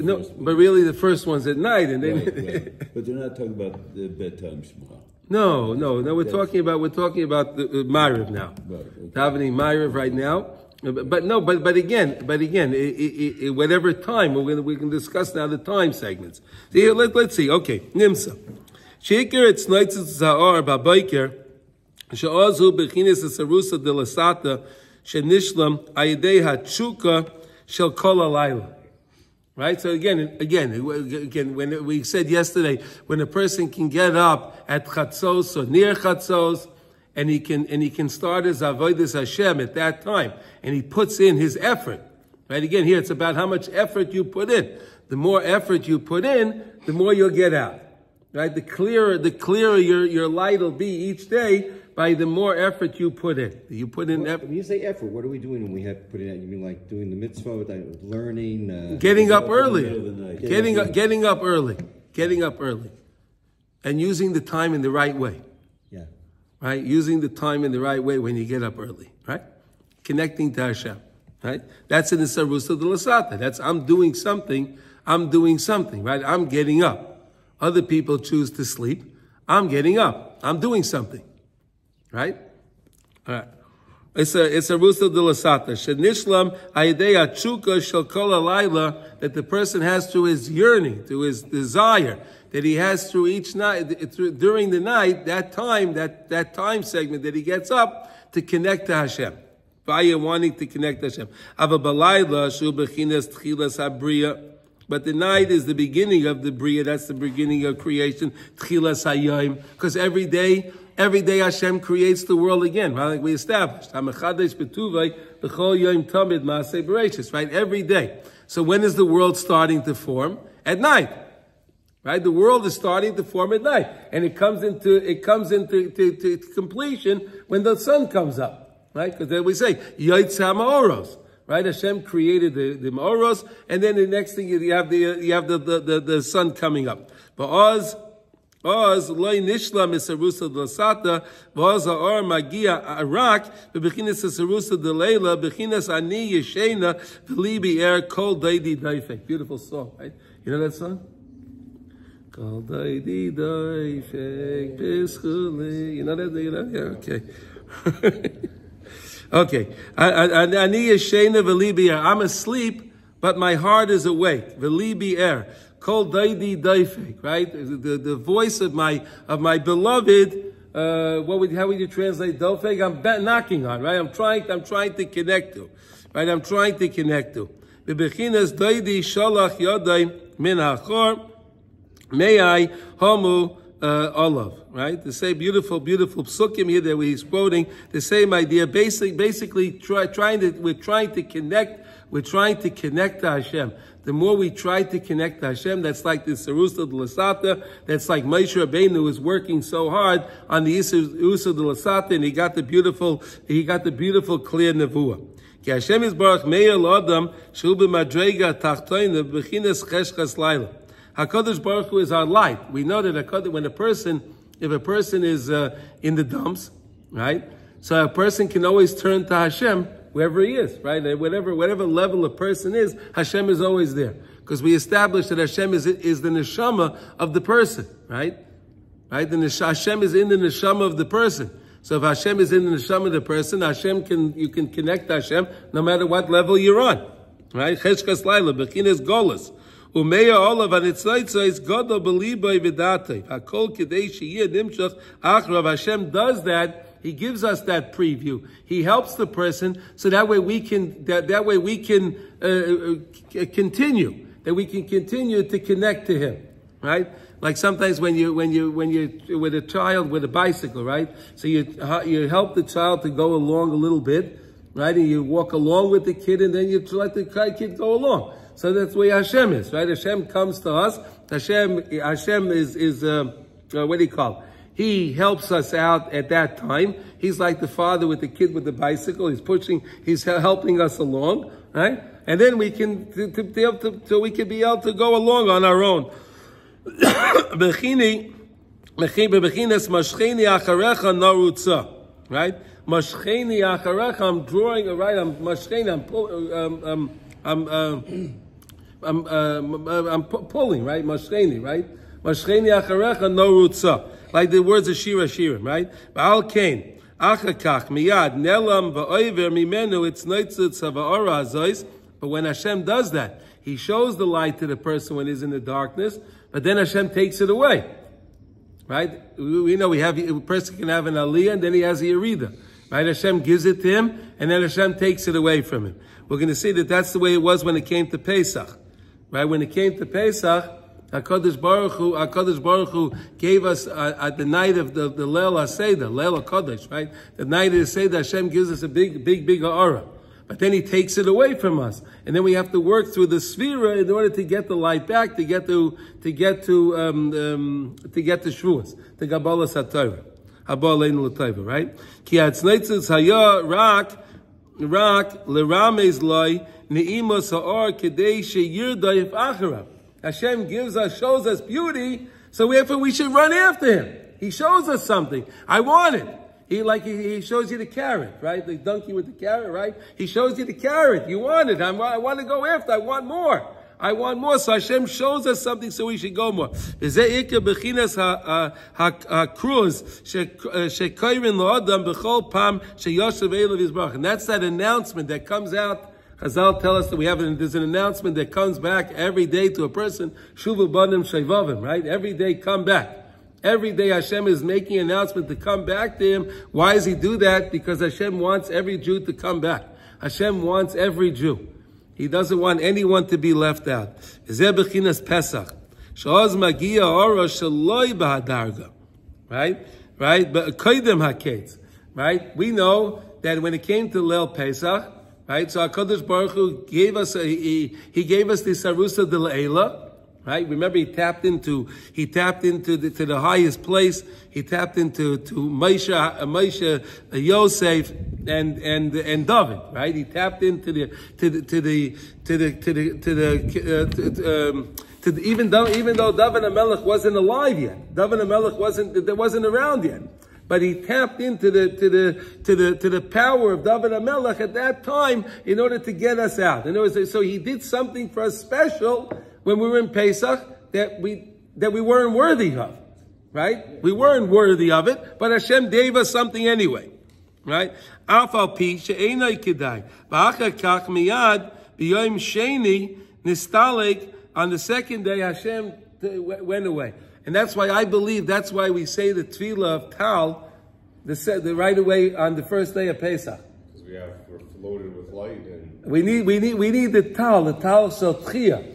the but really the first one's at night, and then right. But they're not talking about the bedtime Shema. No. We're talking about the Ma'ariv now. Right. Okay. Davening Ma'ariv right now. But again, whatever time we can discuss now the time segments. So here, let's see. Okay, Nimsa. Sheikir it's noitzes zahar babayker. She'ozu bechinis esarusa de lasata shenishlam ayidei hachuka shel kol alayla. Right. So again, when we said yesterday, when a person can get up at chatzos or near chatzos, and he can start his avodas Hashem at that time, and he puts in his effort. Right. Again, here it's about how much effort you put in. The more effort you put in, the more you'll get out. Right. The clearer your light will be each day by the more effort you put in. You put in effort. When you say effort, what are we doing when we have to put it out? You mean like doing the mitzvah, like learning? Getting up early. Getting up early. And using the time in the right way. Yeah. Right? Using the time in the right way when you get up early. Right? Connecting to Hashem. Right? That's in the Sarusa de Lasata. That's I'm doing something, right? I'm getting up. Other people choose to sleep. I'm getting up. I'm doing something. Right? All right. It's a rusa de lasata. Shenishlam ayidei achuka shel kol alayla, that the person has through his yearning, through his desire, that he has through each night, during the night, that time segment that he gets up to connect to Hashem. Vaya wanting to connect to Hashem. Ava balayla shu bechinas tchilas habriya. But the night is the beginning of the Bria. That's the beginning of creation. Tchilas hayom. Because every day Hashem creates the world again. Right? Like we established. Right? Every day. So when is the world starting to form? At night. Right? The world is starting to form at night. And it comes into to completion when the sun comes up. Right? Because then we say, Yotzei Ma'oros. Right, Hashem created the Ma'oros, and then the next thing you have the sun coming up. But Oz loy nishlam esarusa d'lasata, v'oz ha'or magia arak, v'bechinas esarusa d'leila, bechinas ani yeshena, v'libi er kol daidi daifek. Beautiful song, right? You know that song? Kol daidi daifek b'schuli. You know that? Yeah, okay. Okay. I'm asleep, but my heart is awake. V'libi er. Kol daidi daifek. Right? The voice of my beloved, how would you translate dofek? I'm knocking on, right? I'm trying to connect to. Right? I'm trying to connect to. Bebechinas daidi shalach yodai min hachor. Me'ai homu olav, right? The same beautiful psukim here that he's quoting, the same idea. Basically, we're trying to connect to Hashem. The more we try to connect to Hashem, that's like the Sarusa de Lasata, that's like Moshe Rabbeinu is working so hard on the Sarusa de Lasata, and he got the beautiful clear nevuah. Ki Hashem is baruch me'er l'adam shu b'madrega tachtoina b'chinas cheshchas laila. HaKadosh Baruch Hu is our light. We know that when if a person is in the dumps, right? So a person can always turn to Hashem wherever he is, right? Whatever level a person is, Hashem is always there. Because we established that Hashem is the neshama of the person, right? Right? Hashem is in the neshama of the person. So if Hashem is in the neshama of the person, you can connect to Hashem no matter what level you're on, right? Cheshkas Laila, Bechinas Golas. Umeya olav anitzaitzais gadol b'libay v'datay. Hakol k'dei sheyeh nimshach achrav. Hashem does that. He gives us that preview. He helps the person so that way we can continue. That we can continue to connect to Him, right? Like sometimes when you with a child with a bicycle, right? So you help the child to go along a little bit, right? And you walk along with the kid, and then you let the kid go along. So that's the way Hashem is, right? Hashem comes to us. Hashem is what do you call it? He helps us out at that time. He's like the father with the kid with the bicycle. He's helping us along, right? And then we can so we can be able to go along on our own. Right? Mashcheni acharecha. I'm drawing a right. I'm pulling, right? Mashcheni, right? Mashcheni acharecha no rutza. Like the words of Shira Shirim, right? Ba'al kain achakach miyad nelam va'oiver mimenu it's noitzutz hava'ora hazois. But when Hashem does that, He shows the light to the person when he's in the darkness, but then Hashem takes it away. Right? We know a person can have an aliyah and then he has a yerida. Right? Hashem gives it to him and then Hashem takes it away from him. We're going to see that that's the way it was when it came to Pesach. Right? When it came to Pesach, HaKadosh Baruch Hu gave us at the night of the Leil HaSeder, Leil HaKadosh, right? The night of the Seder, Hashem gives us a big aura. But then He takes it away from us, and then we have to work through the Sefira in order to get the light back, to get to Shavuos, to Kabbalas HaTorah, Haba Aleinu L'Tova, right? Ki Hatzneitzes Haya Rak L'Ramez Loi Ne'imas Ha'or Kedei Sheyirdayif Acharav. Hashem shows us beauty, so therefore we should run after Him. He shows us something. I want it. He shows you the carrot, right? The donkey with the carrot, right? He shows you the carrot. You want it. I want to go after. I want more. So Hashem shows us something, so we should go more. And that's that announcement that comes out. Chazal tell us that there's an announcement that comes back every day to a person. Shuvu banim shevavim, right? Every day come back. Every day Hashem is making an announcement to come back to Him. Why does He do that? Because Hashem wants every Jew to come back. Hashem wants every Jew. He doesn't want anyone to be left out. Zeh bechinas Pesach. Sh'oz magia ora shaloi b'hadarga. Right? But koydem haketz. Right? We know that when it came to Leil Pesach, right? So HaKadosh Baruch Hu gave us He gave us the Sarusa de Le'ela. Right? Remember, he tapped into the highest place. He tapped into Moshe, Yosef, and David. Right? He tapped into even though David HaMelech wasn't alive yet. David HaMelech wasn't around yet. But he tapped into the power of David HaMelech at that time in order to get us out. In other words, so he did something for us special when we were in Pesach that we weren't worthy of, right? We weren't worthy of it, but Hashem gave us something anyway, right? Afal pi she'enai kedai v'achar kach miyad b'yom sheni nistalek. On the second day, Hashem went away, and that's why I believe that's why we say the tefillah of Tal the right away on the first day of Pesach. Because we're floated with light, and we need the Tal shel tchiyah.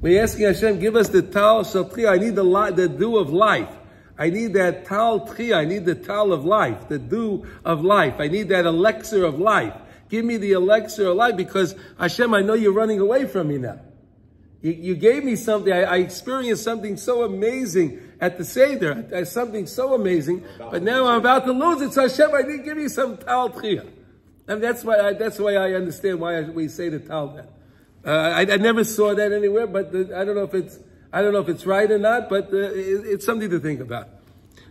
We're asking Hashem, give us the Tal Shel Tchiyah. I need the dew of life. I need that Tal Tchiyah. I need the Tal of life, the dew of life. I need that elixir of life. Give me the elixir of life because Hashem, I know you're running away from me now. You gave me something. I experienced something so amazing at the Seder. Something so amazing. But now I'm about to lose it. So Hashem, I need to give me some Tal Tchiyah. And that's why I understand why we say the Tal then. I never saw that anywhere, but I don't know if it's right or not, but it's something to think about.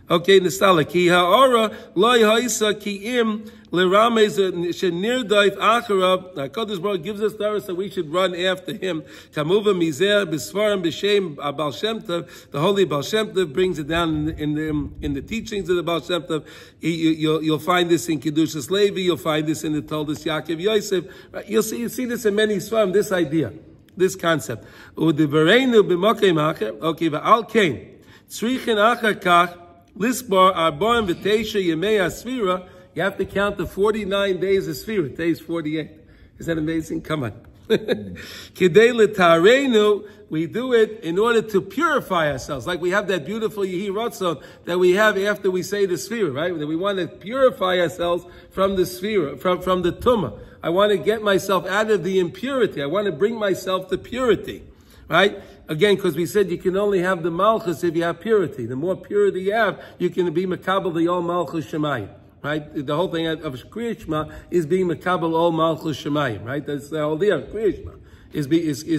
Okay, Nistala ki ha'ora loy ha'isa ki im leramez shenirdaif acharav. HaKadosh Baruch gives us the so we should run after Him. Kamuva mizer b'sfarim b'shem Baal Shem Tov. The holy Baal Shem Tov brings it down in the teachings of the Baal Shem Tov. You'll find this in Kedushas Levi. You'll find this in the Toldos Yaakov Yosef. You see this in many Sfarim. This idea This concept. U'divarenu b'mokem acher. Okay, v'al kein. Tzrichin achar kach. Lisbar arba'im v'teisha yemei Sefira. You have to count the 49 days of Sefira. Today's 48. Is that amazing? Come on. Kidei l'tarenu. We do it in order to purify ourselves. Like we have that beautiful Yehi Ratzon that we have after we say the Sefira, right? That we want to purify ourselves from the Sefira, from the Tumah. I want to get myself out of the impurity. I want to bring myself to purity, right? Again, because we said you can only have the Malchus if you have purity. The more purity you have, you can be Makabel the All Malchus Shemayim, right? The whole thing of Kriya Shema is being Makabel All Malchus Shemayim, right? That's the whole idea of Kriya Shema. Is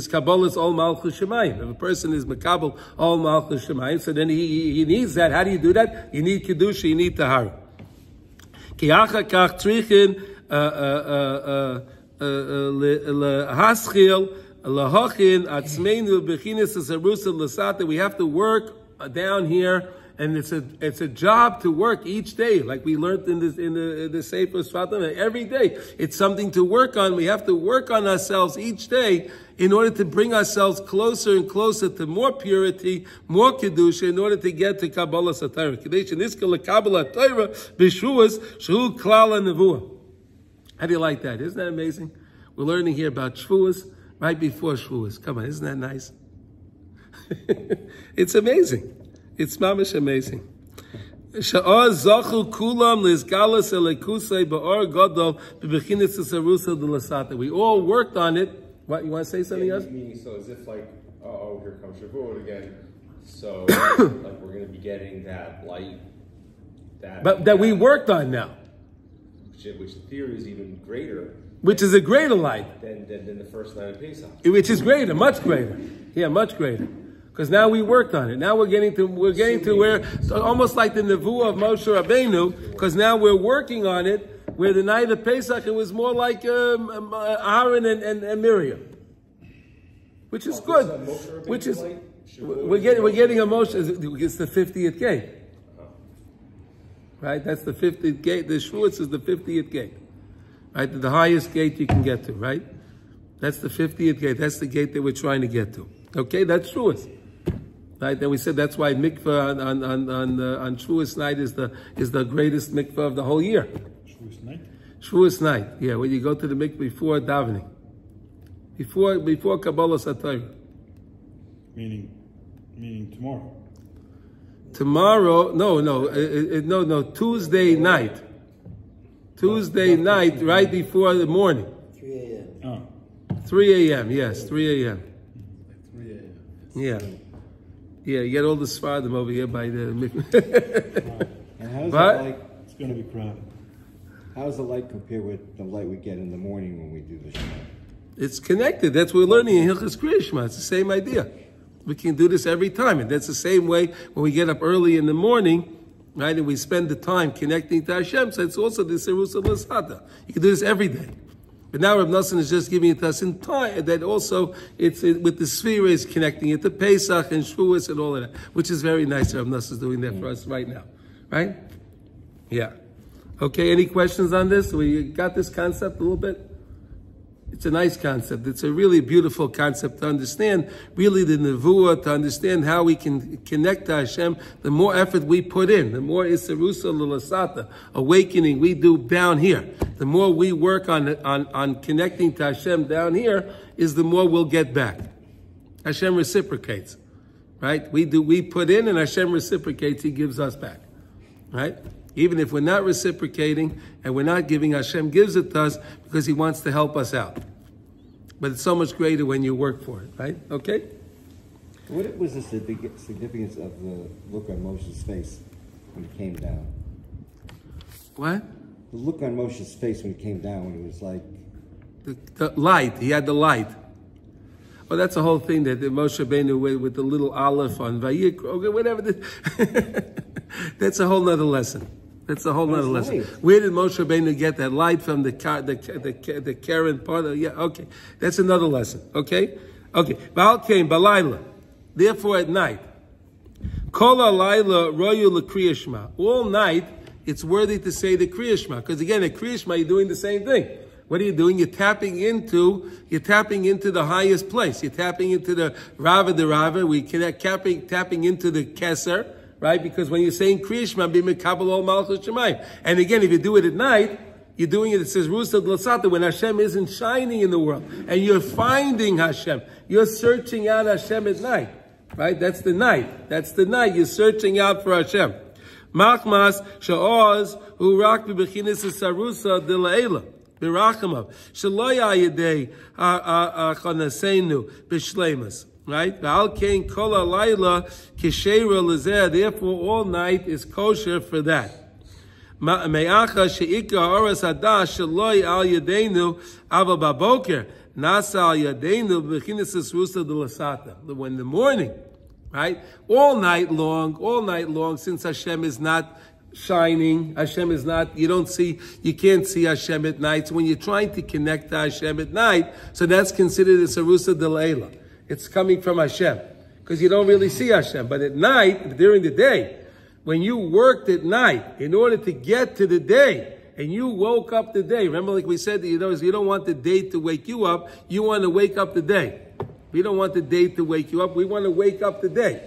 Kabbalah's all Malchus Shemayim. If a person is Makabel all Malchus Shemayim, so then he needs that. How do you do that? You need Kedusha, you need Tahara. Ki achar kach trichin lehaschil lahachin atzmeinu b'chinas asarusa l'sata. We have to work down here. And it's a job to work each day, like we learned in the Sefer Sfatim. Every day, it's something to work on. We have to work on ourselves each day in order to bring ourselves closer and closer to more purity, more kedusha, in order to get to Kabbalah Satayra. Kadesh niskal Kabbalah Torah b'shuas shu klal nevuah. How do you like that? Isn't that amazing? We're learning here about Shavuos right before Shavuos. Come on, isn't that nice? It's amazing. It's mamish amazing. Sha'az zachu kulam lizgalas elekusei ba'or gadol b'bechinas sarusa de lasata. We all worked on it. What, you want to say something else? Meaning, so as if like, oh, here comes Shavuot again. So like we're going to be getting that light, that we worked on now, which in theory is even greater. Which is a greater light than the first night of Pesach. Which is greater, much greater. Yeah, much greater. Because now we worked on it. Now we're getting to where, so almost like the Nevuah of Moshe Rabbeinu, because now we're working on it, where the night of Pesach, it was more like Aaron and Miriam. Which is good. Which is, we're getting a Moshe, it's the 50th gate. Right? That's the 50th gate. The Shavuos is the 50th gate. Right? The highest gate you can get to, right? That's the 50th gate. That's the gate that we're trying to get to. Okay? That's Shavuos. Right, then we said that's why mikvah on Shavuos night is the greatest mikvah of the whole year. Shavuos night. Shavuos night, yeah, when you go to the mikvah before davening, before Kabbalah Satayra. Meaning tomorrow. Tomorrow, no. Tuesday night. Tuesday night, right before the morning. 3 a.m. Oh. 3 a.m. Yes, 3 a.m. 3 a.m. Yeah. Yeah, you get all the Sfardim over here by the mikvah. And how does But- the light? It's going to be crowded. How does the light compare with the light we get in the morning when we do the Shema? It's connected. That's what we're learning in Hilchos Kriya Shema. It's the same idea. We can do this every time. And that's the same way when we get up early in the morning, right, and we spend the time connecting to Hashem. So it's also the Serusa L'Sata. You can do this every day. But now Rav Nosson is just giving it to us in time, that also with the Sefira is connecting it to Pesach and Shavuos and all of that, which is very nice. Rav Nosson is doing that for us right now. Right? Yeah. Okay, any questions on this? We got this concept a little bit? It's a nice concept. It's a really beautiful concept to understand, really the Nevuah, to understand how we can connect to Hashem. The more effort we put in, the more Isarusa L'Lasata, awakening we do down here. The more we work on connecting to Hashem down here, is the more we'll get back. Hashem reciprocates, right? We put in and Hashem reciprocates, He gives us back, right? Even if we're not reciprocating and we're not giving, Hashem gives it to us because He wants to help us out. But it's so much greater when you work for it, right? Okay? What was the significance of the look on Moshe's face when he came down? What? The look on Moshe's face when he came down, when he was like... The light. He had the light. Well, that's the whole thing that Moshe Rabbeinu with the little aleph on Vayikra, okay, whatever. That's a whole nother lesson. That's a whole nother lesson. Light. Where did Moshe Rabbeinu get that light from? The Karen part of, yeah, okay. That's another lesson, okay? Okay. Ba'al came, Balayla. Therefore at night. Kol alayla royu l'Kriya Shema. All night, it's worthy to say the Kriya Shema. Because again, at Kriya Shema, you're doing the same thing. What are you doing? You're tapping into the highest place. You're tapping into the Rava de Rava. We connect, tapping into the Keser, right? Because when you're saying Kriya Shema, be Mekabel Ol Malchus Shemayim. And again, if you do it at night, you're doing it, it says Rusa D'Lasata, when Hashem isn't shining in the world. And you're finding Hashem. You're searching out Hashem at night, right? That's the night. That's the night. You're searching out for Hashem. Machmas Sha'oz Urak B'Bechinis Sarusa De La'ela. Birachamav. Shaloya Yedei Chanasenu B'Shleimas. Right? V'al Kein Kol HaLayla Kishera L'Zeh. Therefore, all night is kosher for that. Me'acha She'ika Oras Hadash Shaloi Al Yadeinu Ava Baboker Nasa Al Yadeinu B'Chinis Sarusa De L'Sata. When the morning, right? All night long, since Hashem is not shining, Hashem is not, you can't see Hashem at night. So when you're trying to connect to Hashem at night, so that's considered a Sarusa de Leila. It's coming from Hashem. Because you don't really see Hashem. But at night, during the day, when you worked at night in order to get to the day, and you woke up the day, remember like we said, you don't want the day to wake you up, you want to wake up the day. We don't want the day to wake you up. We want to wake up the day.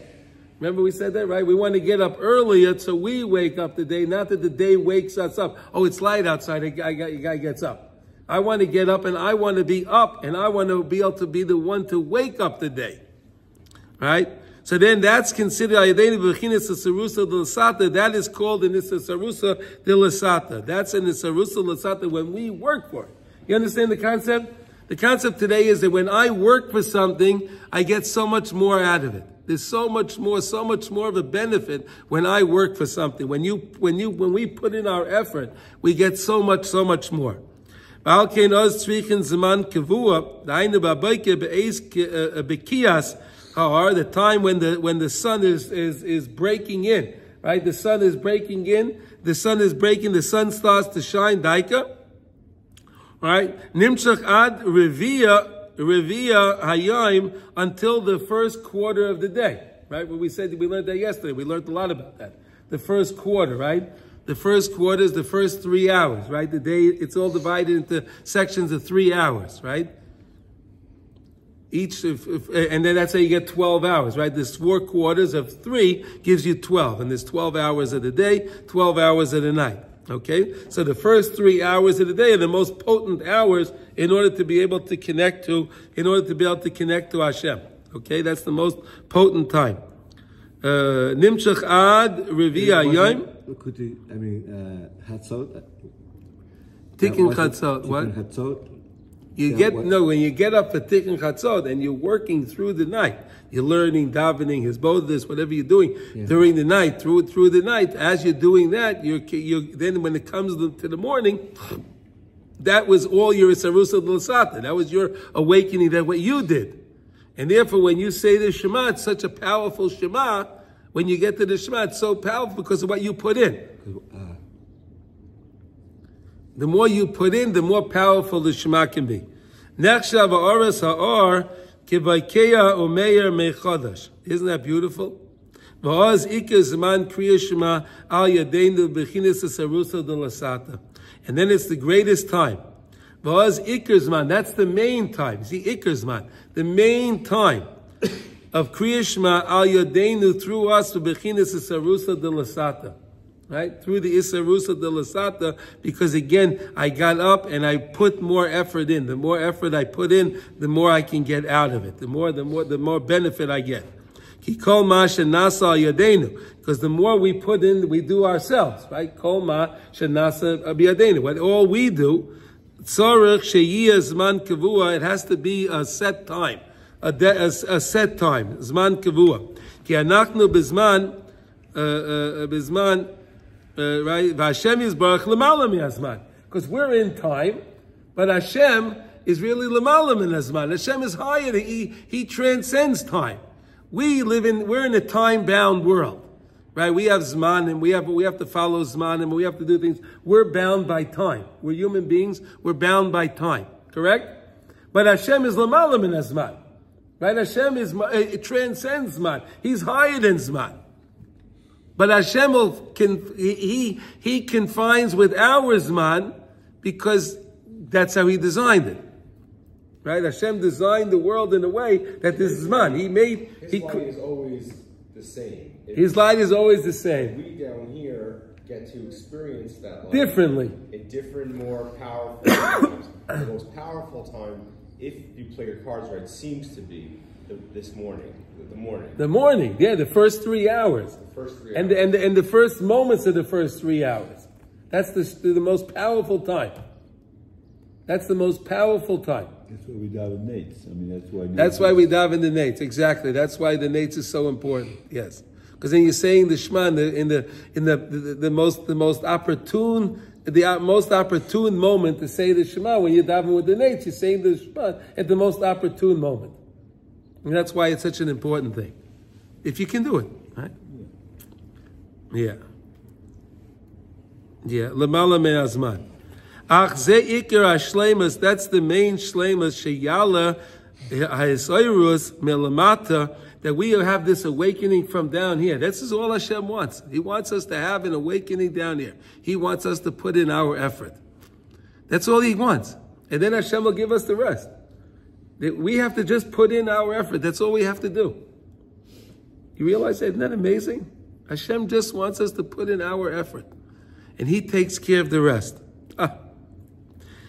Remember we said that, right? We want to get up earlier so we wake up the day, not that the day wakes us up. Oh, it's light outside. A guy gets up. I want to get up and I want to be up and I want to be able to be the one to wake up the day. Right? So then that's considered that is called an Isarusa de Lasata. That's an Isarusa Lasata when we work for it. You understand the concept? The concept today is that when I work for something, I get so much more out of it. There's so much more of a benefit when I work for something. When we put in our effort, we get so much more. The time when the sun is breaking in, right? The sun is breaking in. The sun starts to shine. Daika. Right? Nimshach ad revia hayayim until the first quarter of the day. Right? What we said, we learned that yesterday. We learned a lot about that. The first quarter, right? The first quarter is the first 3 hours, right? The day, it's all divided into sections of 3 hours, right? And then that's how you get 12 hours, right? There's 4 quarters of 3 gives you 12. And there's 12 hours of the day, 12 hours of the night. Okay, so the first 3 hours of the day are the most potent hours in order to be able to connect to Hashem. Okay, that's the most potent time. Nimshach ad revia yom. Hatzot. Tikkun chatzot. What? When you get up for Tikkun chatzot and you're working through the night, you're learning, davening, hisbodedus, whatever you're doing during the night, through the night. As you're doing that, you're then when it comes to the morning, that was all your Sarusa L'Sata. That was your awakening. That what you did, and therefore when you say the Shema, it's such a powerful Shema. When you get to the Shema, it's so powerful because of what you put in. The more you put in, the more powerful the Shema can be. Nechshav ha'oras ha'or kivaikeya umeyer mechodash. Isn't that beautiful? V'oz ikar zman kriya Shema al yadeinu b'chinas sarusa de lasata. And then it's the greatest time. V'oz ikar zman. That's the main time. See, ikar zman. The main time of kriya Shema al yadeinu through us b'chinas sarusa de lasata. Right? Through the Isarusa de Lasata, because again, I got up and I put more effort in. The more effort I put in, the more I can get out of it. The more benefit I get. Kol ma shenasa yadenu. Because the more we put in, we do ourselves, right? Kol ma shenasa biyadenu. What all we do, tzorech sheyiyah zman kavua, it has to be a set time. A set time. Zman kavua. Ki anachnu bizman, right? Hashem is barach l'mala mi'azman. Because we're in time, but Hashem is really l'mala mi'azman. Hashem is higher. He transcends time. We're in a time-bound world, right? We have zman and we have to follow zman and we have to do things. We're bound by time. We're human beings. We're bound by time. Correct? But Hashem is l'mala mi'azman. Right? Hashem it transcends zman. He's higher than zman. But Hashem he confines with our zman because That's how he designed it. Right? Hashem designed the world in a way that this is man. His light is always the same. His light is always the same. We down here get to experience that light Differently. in different, more powerful times. The most powerful time, if you play your cards right, seems to be the morning. Yeah, the first 3 hours. The first 3 hours. And the first moments of the first 3 hours. That's the most powerful time. That's the most powerful time. That's why we daven nates. I mean, that's why. That's why we daven the nates. Exactly. That's why the nates is so important. Yes, because then you're saying the Shema in the most opportune moment to say the Shema when you're davening with the nates. You're saying the Shema at the most opportune moment, and that's why it's such an important thing. If you can do it, right? Yeah. Lamala me'azman. Ach ze ikar hashleimus, that's the main shleimus, sheyala ha'esoirus melamata, that we have this awakening from down here. This is all Hashem wants. He wants us to have an awakening down here. He wants us to put in our effort. That's all he wants. And then Hashem will give us the rest. We have to just put in our effort. That's all we have to do. You realize that? Isn't that amazing? Hashem just wants us to put in our effort. And he takes care of the rest.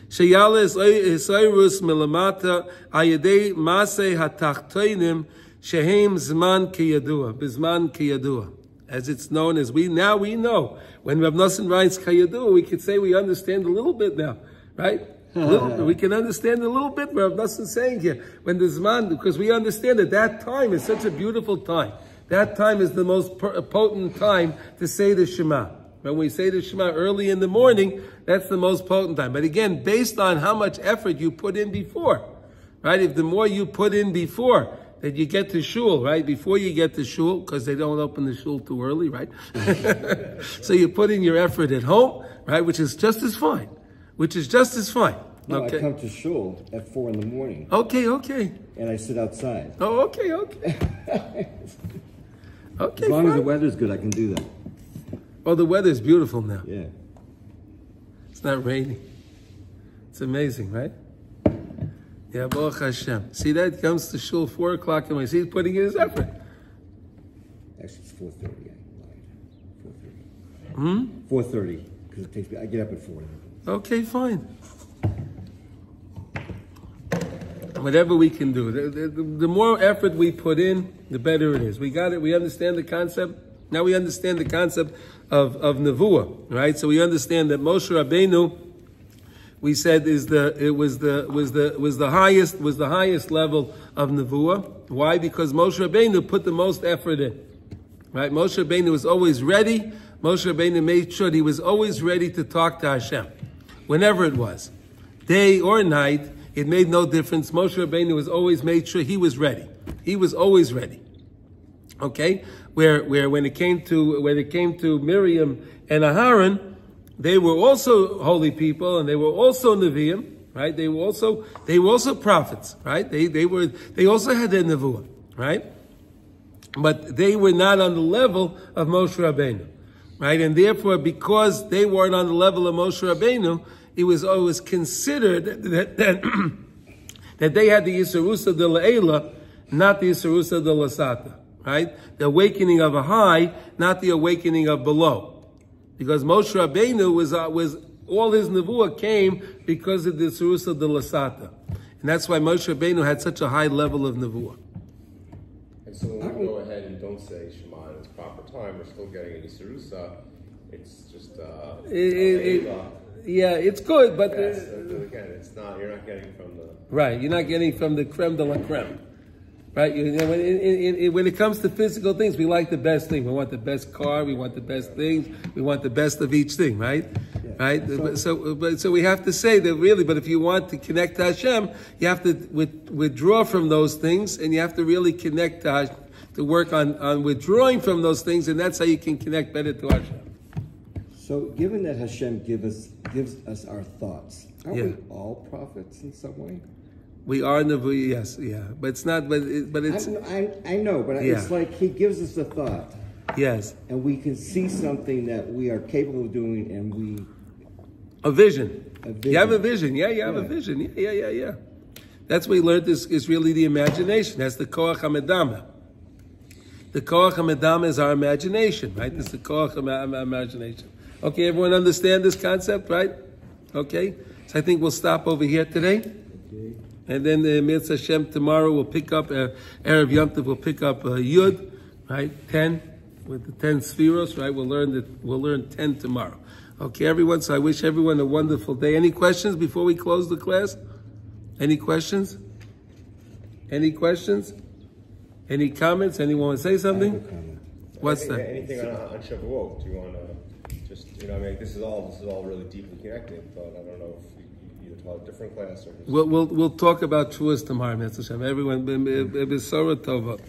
Sheyala Isairus Milamata Ayadei Mase Hatachtoinim Shehem Zman Kiyadua, Bizman Kiyadua. As it's known as now we know. When Rav Nosson writes Kiyadua, we could say we understand a little bit now, right? We can understand a little bit what Rav Nosson's saying here. When the Zman, because we understand that time is such a beautiful time. That time is the most potent time to say the Shema. When we say the Shema early in the morning, that's the most potent time. But again, based on how much effort you put in before, right? If the more you put in before, that you get to shul, right? Before you get to shul, because they don't open the shul too early, right? So you put in your effort at home, right? Which is just as fine. No, Okay. I come to shul at 4 in the morning. Okay. And I sit outside. Oh, okay. Okay, As long as the fine. weather's good, I can do that. Oh, the weather is beautiful now. Yeah. It's not raining. It's amazing, right? Yeah, Baruch Hashem. See, that comes to shul 4 o'clock in the morning. See, he's putting in his effort. Actually, it's 4:30. I lied. 4:30. 4:30, because it takes me. I get up at 4. Okay, fine. Whatever we can do. The more effort we put in, the better it is. We got it. We understand the concept. Now we understand the concept of Nevuah, right? So we understand that Moshe Rabbeinu, we said, was the highest level of Nevuah. Why? Because Moshe Rabbeinu put the most effort in, right? Moshe Rabbeinu was always ready. Moshe Rabbeinu made sure he was always ready to talk to Hashem, whenever it was, day or night. It made no difference. Moshe Rabbeinu was always made sure he was ready. He was always ready. Okay, where when it came to Miriam and Aharon, they were also holy people and they were also Nevi'im, right? They were also prophets, right? They also had their Nevuah, right? But they were not on the level of Moshe Rabbeinu, right? And therefore, because they weren't on the level of Moshe Rabbeinu, it was always considered that they had the Yisrusa de La'ela, not the Yisrusa de Lasata, right? The awakening of a high, not the awakening of below. Because Moshe Rabbeinu was all his Nevuah came because of the Yisrusa de Lasata. And that's why Moshe Rabbeinu had such a high level of Nevuah. And so when we go ahead and don't say Shema in its proper time, we're still getting a Yisrusa. It's just yeah, it's good, but again, it's not. You're not getting from the right. You're not getting from the creme de la creme, right? When it comes to physical things, we like the best thing. We want the best car. We want the best things. We want the best of each thing, right? Yeah. Right. So we have to say that really. But if you want to connect to Hashem, you have to withdraw from those things, and you have to really connect to work on withdrawing from those things, and that's how you can connect better to Hashem. So, given that Hashem gives us our thoughts, aren't we all prophets in some way? We are Nevuah, yes, yeah, but it's not. But it's. I know, but it's like He gives us a thought. Yes. And we can see something that we are capable of doing, and we A vision. A vision. You have a vision. Yeah, you have a vision. Yeah. That's what we learned is really the imagination. That's the koach hamedama. The koach hamedama is our imagination, right? It's the koach imagination. Okay, everyone understand this concept, right? Okay, so I think we'll stop over here today. Okay. And then the Mitzvah Hashem tomorrow we'll pick up, Erev Yom Tov we'll pick up Yud, right? 10, with the 10 Sefiros, right? We'll learn 10 tomorrow. Okay, everyone, so I wish everyone a wonderful day. Any questions before we close the class? Any questions? Any questions? Any comments? Anyone want to say something? What's that? Anything on Shavuot? Do you want to just, I mean, this is all really deeply connected, but I don't know if you either taught a different class or just... We'll talk about Truas tomorrow, Mr. Shem. Everyone, B'Sorah Tova.